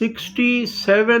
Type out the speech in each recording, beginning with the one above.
67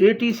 ATC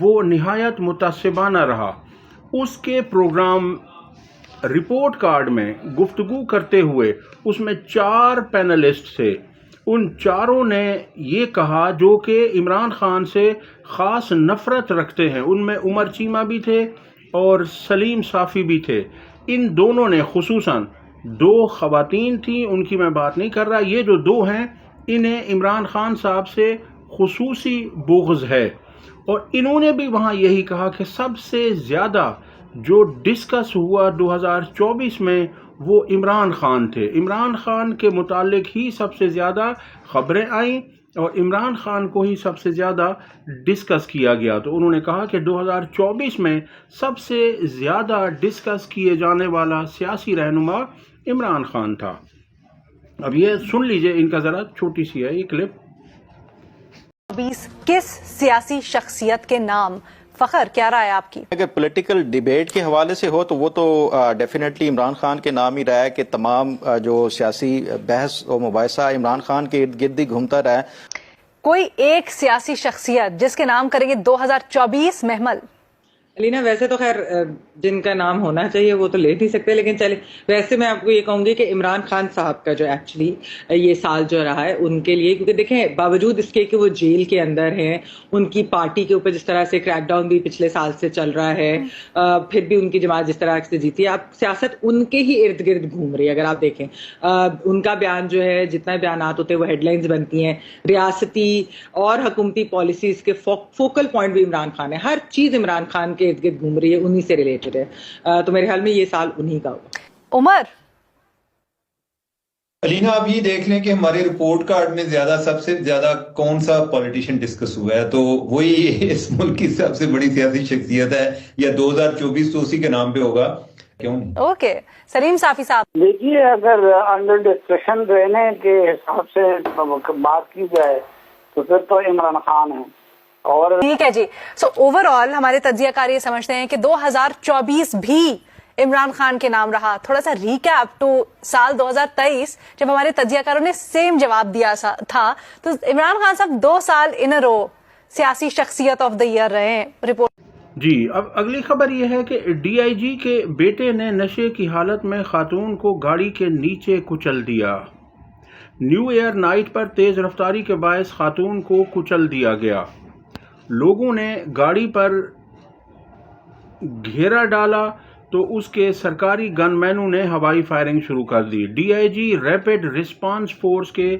وہ نہایت متعصبانہ رہا۔ اس کے پروگرام رپورٹ کارڈ میں گفتگو کرتے ہوئے اس میں 4 پینلسٹ تھے، ان چاروں نے یہ کہا جو کہ عمران خان سے خاص نفرت رکھتے ہیں، ان میں عمر چیمہ بھی تھے اور سلیم صافی بھی تھے۔ ان دونوں نے خصوصاً 2 خواتین تھیں، ان کی میں بات نہیں کر رہا، یہ جو 2 ہیں انہیں عمران خان صاحب سے خصوصی بغض ہے، اور انہوں نے بھی وہاں یہی کہا کہ سب سے زیادہ جو ڈسکس ہوا 2024 میں وہ عمران خان تھے، عمران خان کے متعلق ہی سب سے زیادہ خبریں آئیں اور عمران خان کو ہی سب سے زیادہ ڈسکس کیا گیا۔ تو انہوں نے کہا کہ 2024 میں سب سے زیادہ ڈسکس کیے جانے والا سیاسی رہنما عمران خان تھا۔ اب یہ سن لیجئے، ان کا ذرا چھوٹی سی ہے یہ کلپ۔ کس سیاسی شخصیت کے نام فخر، کیا رائے آپ کی؟ اگر پولیٹیکل ڈیبیٹ کے حوالے سے ہو تو وہ تو ڈیفینیٹلی عمران خان کے نام ہی رہا ہے کہ تمام جو سیاسی بحث و مباحثہ عمران خان کے ارد گرد ہی گھومتا رہا ہے۔ کوئی ایک سیاسی شخصیت جس کے نام کریں گے 2024 محمل؟ علینا ویسے تو خیر جن کا نام ہونا چاہیے وہ تو لے نہیں سکتے، لیکن چلے ویسے میں آپ کو یہ کہوں گی کہ عمران خان صاحب کا جو ایکچولی یہ سال جو رہا ہے ان کے لیے، کیونکہ دیکھیں باوجود اس کے کہ وہ جیل کے اندر ہیں، ان کی پارٹی کے اوپر جس طرح سے کریک ڈاؤن بھی پچھلے سال سے چل رہا ہے، پھر بھی ان کی جماعت جس طرح سے جیتی ہے، آپ سیاست ان کے ہی ارد گرد گھوم رہی ہے۔ اگر آپ دیکھیں ان کا بیان جو ہے، جتنا بیانات ہوتے ہیں وہ ہیڈ لائنز بنتی ہیں، ریاستی اور حکومتی پالیسیز کے فوکل پوائنٹ بھی عمران خان ہے، ہر چیز عمران خان کے ارد گرد گھوم رہی ہے، انہی سے ریلیٹڈ ہے، تو میرے خیال میں یہ سال انہی کا ہوگا۔ عمر؟ علینا آپ یہ دیکھ لیں کہ ہمارے رپورٹ کارڈ میں سب سے زیادہ کون سا پولیٹیشین ڈسکس ہوا ہے تو وہی اس ملک کی سب سے بڑی سیاسی شخصیت ہے، یا 2024 تو اسی کے نام پہ ہوگا، کیوں نہیں؟ اوکے، سلیم صافی صاحب۔ دیکھیے اگر انڈر ڈسکشن رہنے کے حساب سے بات کی جائے تو پھر تو عمران خان ہے۔ اور ٹھیک ہے جی، سو اوور آل ہمارے تجزیہ کار یہ سمجھتے ہیں کہ 2024 بھی عمران خان کے نام رہا۔ تھوڑا سا ریکیپ ٹو سال 2023 جب ہمارے تجزیہ کاروں نے سیم جواب دیا تھا، تو عمران خان صاحب 2 سال ان رو سیاسی شخصیت آف دا ایئر رہے ہیں۔ رپورٹ جی، اب اگلی خبر یہ ہے کہ ڈی آئی جی کے بیٹے نے نشے کی حالت میں خاتون کو گاڑی کے نیچے کچل دیا۔ نیو ایئر نائٹ پر تیز رفتاری کے باعث خاتون کو کچل دیا گیا۔ لوگوں نے گاڑی پر گھیرا ڈالا تو اس کے سرکاری گن مینوں نے ہوائی فائرنگ شروع کر دی۔ D I G rapid response force کے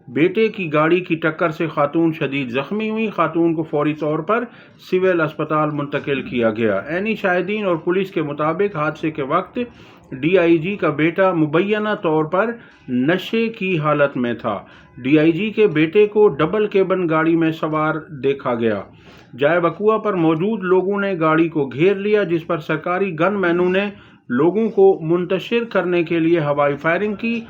بیٹے کی گاڑی کی ٹکر سے خاتون شدید زخمی ہوئی۔ خاتون کو فوری طور پر سول اسپتال منتقل کیا گیا۔ عینی شاہدین اور پولیس کے مطابق حادثے کے وقت ڈی آئی جی کا بیٹا مبینہ طور پر نشے کی حالت میں تھا۔ ڈی آئی جی کے بیٹے کو ڈبل کیبن گاڑی میں سوار دیکھا گیا۔ جائے وقوع پر موجود لوگوں نے گاڑی کو گھیر لیا، جس پر سرکاری گن مینوں نے لوگوں کو منتشر کرنے کے لیے ہوائی فائرنگ کی۔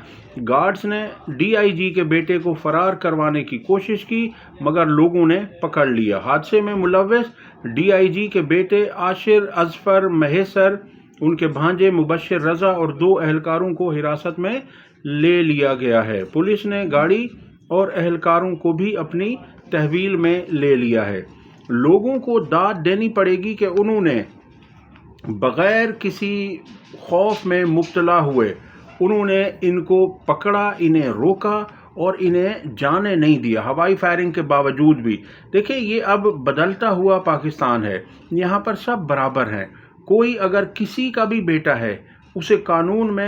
گارڈز نے ڈی آئی جی کے بیٹے کو فرار کروانے کی کوشش کی مگر لوگوں نے پکڑ لیا۔ حادثے میں ملوث ڈی آئی جی کے بیٹے عاشر اظفر مہیسر، ان کے بھانجے مبشر رضا اور 2 اہلکاروں کو حراست میں لے لیا گیا ہے۔ پولیس نے گاڑی اور اہلکاروں کو بھی اپنی تحویل میں لے لیا ہے۔ لوگوں کو داد دینی پڑے گی کہ انہوں نے بغیر کسی خوف میں مبتلا ہوئے انہوں نے ان کو پکڑا، انہیں روکا اور انہیں جانے نہیں دیا ہوائی فائرنگ کے باوجود بھی۔ دیکھیں یہ اب بدلتا ہوا پاکستان ہے، یہاں پر سب برابر ہیں۔ کوئی اگر کسی کا بھی بیٹا ہے اسے قانون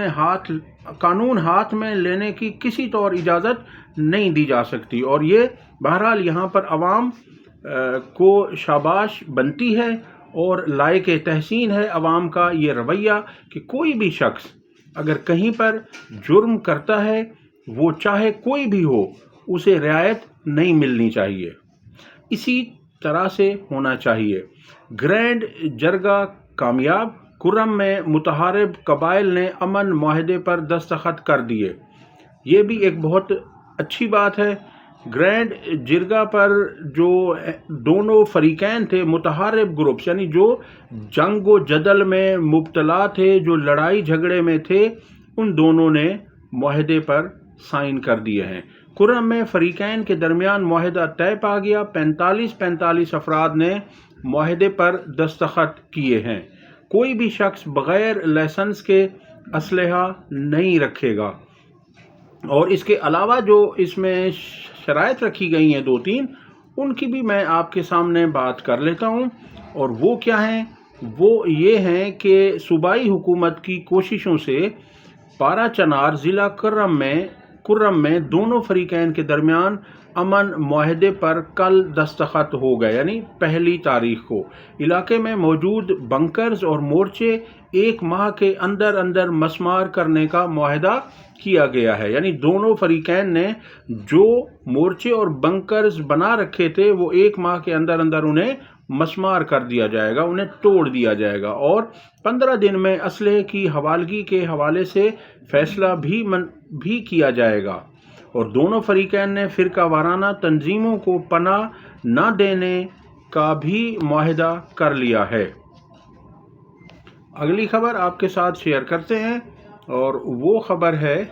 ہاتھ میں لینے کی کسی طور اجازت نہیں دی جا سکتی، اور یہ بہرحال یہاں پر عوام کو شاباش بنتی ہے اور لائق تحسین ہے عوام کا یہ رویہ کہ کوئی بھی شخص اگر کہیں پر جرم کرتا ہے وہ چاہے کوئی بھی ہو اسے رعایت نہیں ملنی چاہیے، اسی طرح سے ہونا چاہیے۔ گرینڈ جرگہ کامیاب، کرم میں متحارب قبائل نے امن معاہدے پر دستخط کر دیے، یہ بھی ایک بہت اچھی بات ہے۔ گرینڈ جرگہ پر جو دونوں فریقین تھے، متحارب گروپس یعنی جو جنگ و جدل میں مبتلا تھے، جو لڑائی جھگڑے میں تھے، ان دونوں نے معاہدے پر سائن کر دیے ہیں۔ کرم میں فریقین کے درمیان معاہدہ طے پا گیا۔ 45 افراد نے معاہدے پر دستخط کیے ہیں۔ کوئی بھی شخص بغیر لائسنس کے اسلحہ نہیں رکھے گا، اور اس کے علاوہ جو اس میں شرائط رکھی گئی ہیں 2-3، ان کی بھی میں آپ کے سامنے بات کر لیتا ہوں۔ اور وہ کیا ہیں؟ وہ یہ ہیں کہ صوبائی حکومت کی کوششوں سے پارا چنار ضلع کرم میں دونوں فریقین کے درمیان امن معاہدے پر کل دستخط ہو گئے، یعنی 1 تاریخ کو۔ علاقے میں موجود بنکرز اور مورچے 1 ماہ کے اندر مسمار کرنے کا معاہدہ کیا گیا ہے، یعنی دونوں فریقین نے جو مورچے اور بنکرز بنا رکھے تھے وہ 1 ماہ کے اندر انہیں مسمار کر دیا جائے گا، انہیں توڑ دیا جائے گا، اور 15 دن میں اسلحے کی حوالگی کے حوالے سے فیصلہ بھی کیا جائے گا۔ اور دونوں فریقین نے فرقہ وارانہ تنظیموں کو پناہ نہ دینے کا بھی معاہدہ کر لیا ہے۔ اگلی خبر آپ کے ساتھ شیئر کرتے ہیں، اور وہ خبر ہے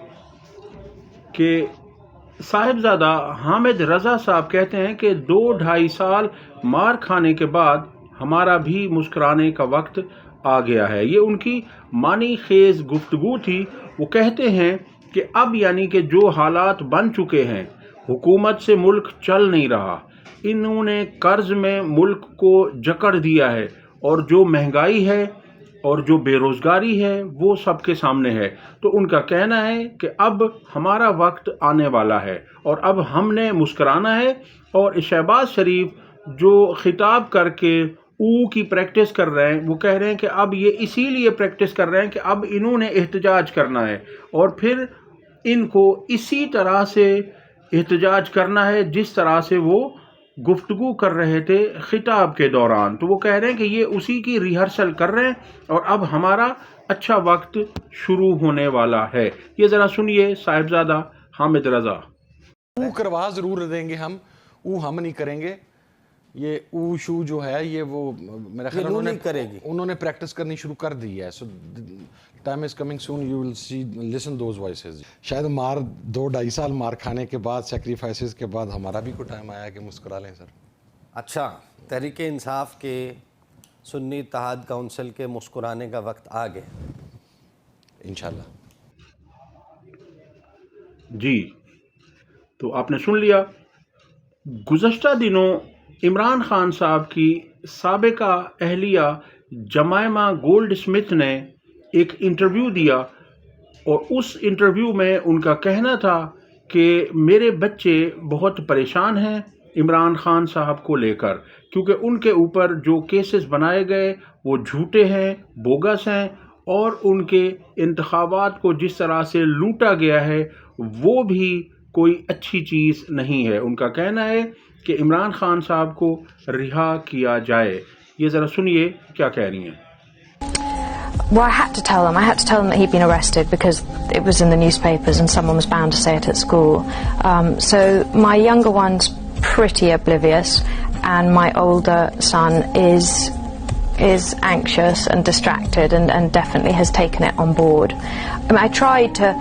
کہ صاحبزادہ حامد رضا صاحب کہتے ہیں کہ 2-2.5 سال مار کھانے کے بعد ہمارا بھی مسکرانے کا وقت آ گیا ہے۔ یہ ان کی معنی خیز گفتگو تھی۔ وہ کہتے ہیں کہ اب یعنی کہ جو حالات بن چکے ہیں، حکومت سے ملک چل نہیں رہا، انہوں نے قرض میں ملک کو جکڑ دیا ہے، اور جو مہنگائی ہے اور جو بے روزگاری ہے وہ سب کے سامنے ہے۔ تو ان کا کہنا ہے کہ اب ہمارا وقت آنے والا ہے، اور اب ہم نے مسکرانا ہے۔ اور شہباز شریف جو خطاب کر کے کی پریکٹس کر رہے ہیں، وہ کہہ رہے ہیں کہ اب یہ اسی لیے پریکٹس کر رہے ہیں کہ اب انہوں نے احتجاج کرنا ہے، اور پھر ان کو اسی طرح سے احتجاج کرنا ہے جس طرح سے وہ گفتگو کر رہے تھے خطاب کے دوران۔ تو وہ کہہ رہے ہیں کہ یہ اسی کی ریہرسل کر رہے ہیں، اور اب ہمارا اچھا وقت شروع ہونے والا ہے۔ یہ ذرا سنیے صاحبزادہ حامد رضا۔ کروا ضرور دیں گے ہم نہیں کریں گے۔ یہ شو جو ہے یہ وہ میرا خیال انہوں نے پریکٹس کرنی شروع کر دی ہے۔ So time is coming soon, you will see listen those voices. شاید 2-2.5 سال مار کھانے کے بعد، سیکریفائسز کے بعد ہمارا بھی کوئی ٹائم آیا کہ مسکرا لیں سر۔ اچھا، تحریک انصاف کے سنی اتحاد کونسل کے مسکرانے کا وقت آ گیا انشاءاللہ۔ جی، تو آپ نے سن لیا۔ گزشتہ دنوں عمران خان صاحب کی سابقہ اہلیہ جمائمہ گولڈ اسمتھ نے ایک انٹرویو دیا، اور اس انٹرویو میں ان کا کہنا تھا کہ میرے بچے بہت پریشان ہیں عمران خان صاحب کو لے کر، کیونکہ ان کے اوپر جو کیسز بنائے گئے وہ جھوٹے ہیں، بوگس ہیں، اور ان کے انتخابات کو جس طرح سے لوٹا گیا ہے وہ بھی کوئی اچھی چیز نہیں ہے۔ ان کا کہنا ہے کہ عمران خان صاحب کو رہا کیا جائے۔ یہ ذرا سنیے کیا کہہ رہی ہیں۔ Well, I had to tell them that he'd been arrested because it was in the newspapers and someone was bound to say it at school. So my younger one's pretty oblivious, and my older son is anxious and distracted and definitely has taken it on board. I tried to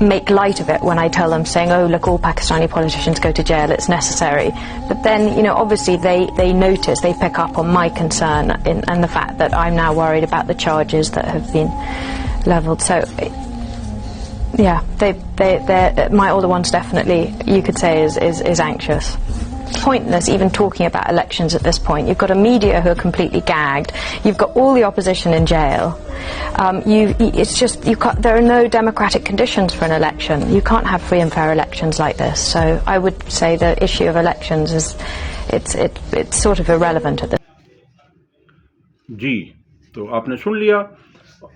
make light of it when I tell them, saying, oh look, all Pakistani politicians go to jail, it's necessary. But then, obviously they notice, they pick up on my concern and the fact that I'm now worried about the charges that have been levelled. So yeah, my older one's definitely, you could say, is anxious. Pointless even talking about elections at this point. You've got a media who are completely gagged. You've got all the opposition in jail. There are no democratic conditions for an election. You can't have free and fair elections like this. So I would say the issue of elections it's sort of irrelevant at this. جی، تو آپ نے سن لیا۔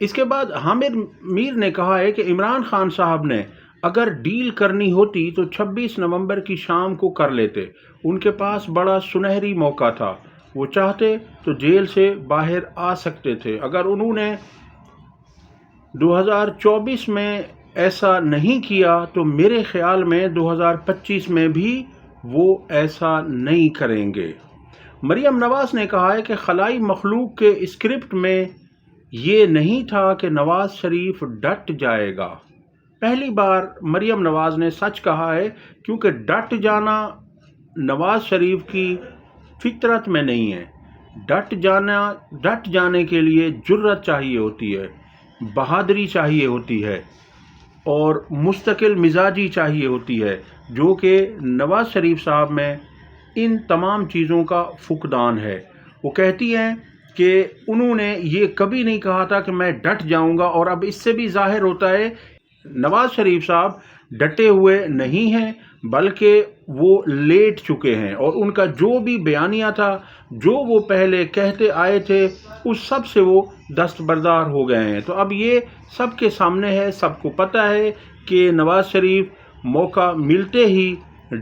اس کے بعد حامد میر نے کہا ہے کہ عمران خان صاحب نے اگر ڈیل کرنی ہوتی تو 26 نومبر کی شام کو کر لیتے۔ ان کے پاس بڑا سنہری موقع تھا، وہ چاہتے تو جیل سے باہر آ سکتے تھے۔ اگر انہوں نے 2024 میں ایسا نہیں کیا تو میرے خیال میں 2025 میں بھی وہ ایسا نہیں کریں گے۔ مریم نواز نے کہا ہے کہ خلائی مخلوق کے اسکرپٹ میں یہ نہیں تھا کہ نواز شریف ڈٹ جائے گا۔ پہلی بار مریم نواز نے سچ کہا ہے، کیونکہ ڈٹ جانا نواز شریف کی فطرت میں نہیں ہے۔ ڈٹ جانے کے لیے جرت چاہیے ہوتی ہے، بہادری چاہیے ہوتی ہے اور مستقل مزاجی چاہیے ہوتی ہے، جو کہ نواز شریف صاحب میں ان تمام چیزوں کا فقدان ہے۔ وہ کہتی ہیں کہ انہوں نے یہ کبھی نہیں کہا تھا کہ میں ڈٹ جاؤں گا، اور اب اس سے بھی ظاہر ہوتا ہے نواز شریف صاحب ڈٹے ہوئے نہیں ہیں بلکہ وہ لیٹ چکے ہیں، اور ان کا جو بھی بیانیہ تھا، جو وہ پہلے کہتے آئے تھے، اس سب سے وہ دستبردار ہو گئے ہیں۔ تو اب یہ سب کے سامنے ہے، سب کو پتہ ہے کہ نواز شریف موقع ملتے ہی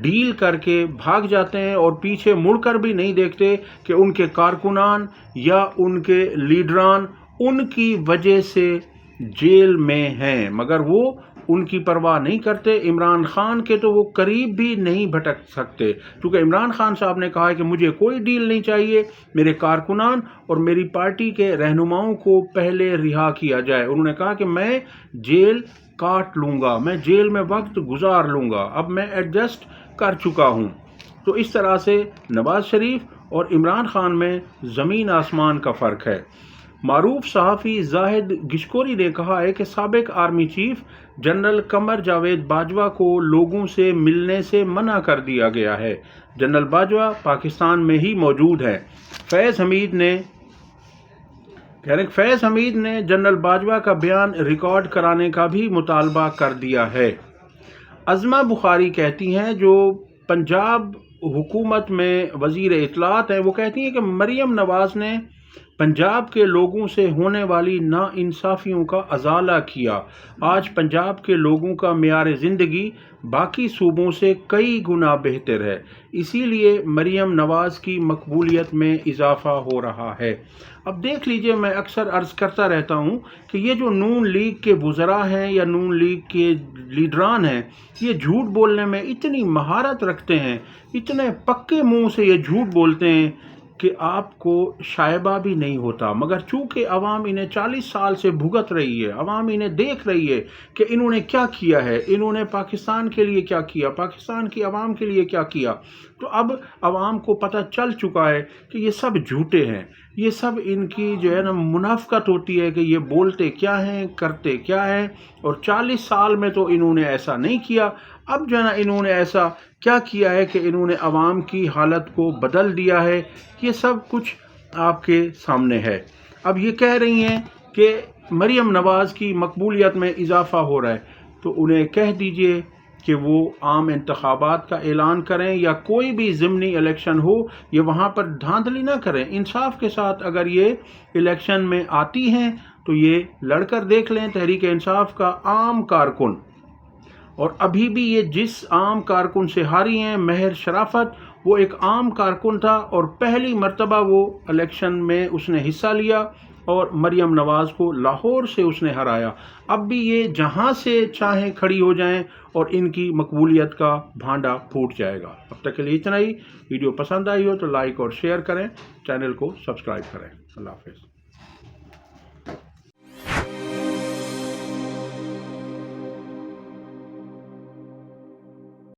ڈیل کر کے بھاگ جاتے ہیں اور پیچھے مڑ کر بھی نہیں دیکھتے کہ ان کے کارکنان یا ان کے لیڈران ان کی وجہ سے جیل میں ہیں، مگر وہ ان کی پرواہ نہیں کرتے۔ عمران خان کے تو وہ قریب بھی نہیں بھٹک سکتے، کیونکہ عمران خان صاحب نے کہا ہے کہ مجھے کوئی ڈیل نہیں چاہیے، میرے کارکنان اور میری پارٹی کے رہنماؤں کو پہلے رہا کیا جائے۔ انہوں نے کہا کہ میں جیل کاٹ لوں گا، میں جیل میں وقت گزار لوں گا، اب میں ایڈجسٹ کر چکا ہوں۔ تو اس طرح سے نواز شریف اور عمران خان میں زمین آسمان کا فرق ہے۔ معروف صحافی زاہد گشکوری نے کہا ہے کہ سابق army chief general Qamar Javed Bajwa کو لوگوں سے ملنے سے منع کر دیا گیا ہے۔ جنرل باجوہ پاکستان میں ہی موجود ہیں۔ فیض حمید نے جنرل باجوہ کا بیان ریکارڈ کرانے کا بھی مطالبہ کر دیا ہے۔ عظمہ بخاری کہتی ہیں، جو پنجاب حکومت میں وزیر اطلاعات ہیں، وہ کہتی ہیں کہ مریم نواز نے پنجاب کے لوگوں سے ہونے والی ناانصافیوں کا ازالہ کیا۔ آج پنجاب کے لوگوں کا معیار زندگی باقی صوبوں سے کئی گنا بہتر ہے، اسی لیے مریم نواز کی مقبولیت میں اضافہ ہو رہا ہے۔ اب دیکھ لیجئے، میں اکثر عرض کرتا رہتا ہوں کہ یہ جو نون لیگ کے وزراء ہیں یا نون لیگ کے لیڈران ہیں، یہ جھوٹ بولنے میں اتنی مہارت رکھتے ہیں، اتنے پکے منہ سے یہ جھوٹ بولتے ہیں کہ آپ کو شائبہ بھی نہیں ہوتا، مگر چونکہ عوام انہیں 40 سال سے بھگت رہی ہے، عوام انہیں دیکھ رہی ہے کہ انہوں نے کیا کیا ہے، انہوں نے پاکستان کے لیے کیا کیا، پاکستان کی عوام کے لیے کیا کیا، تو اب عوام کو پتہ چل چکا ہے کہ یہ سب جھوٹے ہیں، یہ سب ان کی جو ہے نا منافقت ہوتی ہے کہ یہ بولتے کیا ہیں، کرتے کیا ہیں، اور 40 سال میں تو انہوں نے ایسا نہیں کیا۔ اب جو ہے نا انہوں نے ایسا کیا کیا ہے کہ انہوں نے عوام کی حالت کو بدل دیا ہے، یہ سب کچھ آپ کے سامنے ہے۔ اب یہ کہہ رہی ہیں کہ مریم نواز کی مقبولیت میں اضافہ ہو رہا ہے، تو انہیں کہہ دیجئے کہ وہ عام انتخابات کا اعلان کریں یا کوئی بھی ضمنی الیکشن ہو، یہ وہاں پر دھاندلی نہ کریں، انصاف کے ساتھ اگر یہ الیکشن میں آتی ہیں تو یہ لڑ کر دیکھ لیں۔ تحریک انصاف کا عام کارکن، اور ابھی بھی یہ جس عام کارکن سے ہاری ہیں، مہر شرافت، وہ ایک عام کارکن تھا اور پہلی مرتبہ وہ الیکشن میں اس نے حصہ لیا اور مریم نواز کو لاہور سے اس نے ہرایا۔ اب بھی یہ جہاں سے چاہیں کھڑی ہو جائیں اور ان کی مقبولیت کا بھانڈا پھوٹ جائے گا۔ اب تک کے لیے اتنا ہی۔ ویڈیو پسند آئی ہو تو لائک اور شیئر کریں، چینل کو سبسکرائب کریں۔ اللہ حافظ۔